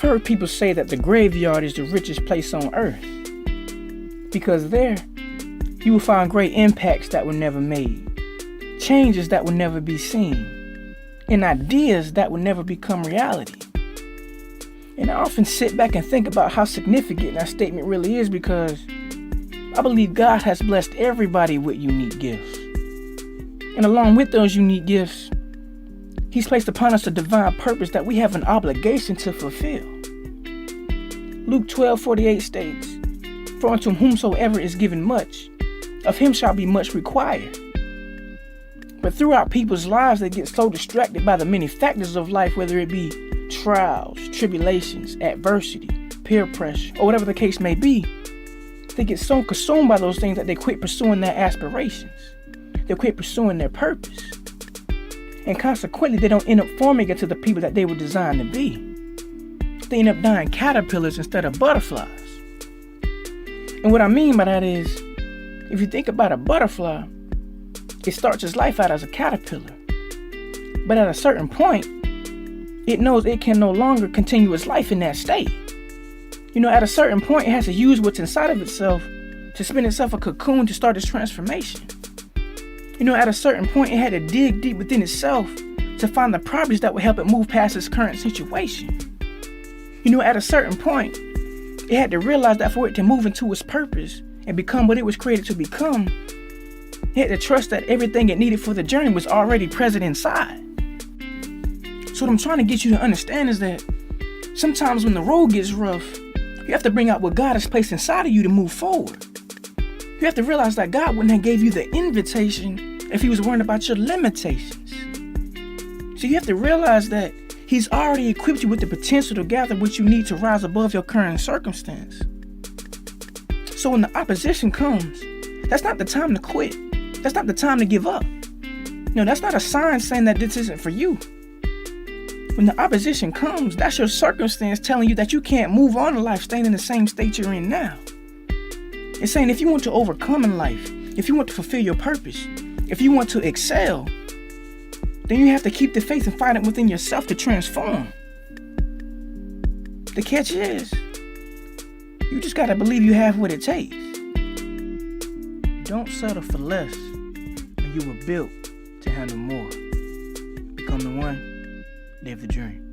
heard people say that the graveyard is the richest place on earth, because there you will find great impacts that were never made, changes that will never be seen, and ideas that will never become reality. And I often sit back and think about how significant that statement really is, because I believe God has blessed everybody with unique gifts. And along with those unique gifts, He's placed upon us a divine purpose that we have an obligation to fulfill. Luke 12:48 states, "For unto whomsoever is given much, of him shall be much required." But throughout people's lives, they get so distracted by the many factors of life, whether it be trials, tribulations, adversity, peer pressure, or whatever the case may be. They get so consumed by those things that they quit pursuing their aspirations. They quit pursuing their purpose. And consequently, they don't end up forming into the people that they were designed to be. They end up dying caterpillars instead of butterflies. And what I mean by that is, if you think about a butterfly, it starts its life out as a caterpillar. But at a certain point, it knows it can no longer continue its life in that state. At a certain point, it has to use what's inside of itself to spin itself a cocoon to start its transformation. At a certain point, it had to dig deep within itself to find the properties that would help it move past its current situation. At a certain point, it had to realize that for it to move into its purpose and become what it was created to become, it had to trust that everything it needed for the journey was already present inside. So what I'm trying to get you to understand is that sometimes when the road gets rough, you have to bring out what God has placed inside of you to move forward. You have to realize that God wouldn't have gave you the invitation if He was worried about your limitations. So you have to realize that He's already equipped you with the potential to gather what you need to rise above your current circumstance. So when the opposition comes, that's not the time to quit. That's not the time to give up. That's not a sign saying that this isn't for you. When the opposition comes, that's your circumstance telling you that you can't move on in life staying in the same state you're in now. It's saying if you want to overcome in life, if you want to fulfill your purpose, if you want to excel, then you have to keep the faith and find it within yourself to transform. The catch is, you just gotta believe you have what it takes. Don't settle for less when you were built to handle more. Become the one, live the dream.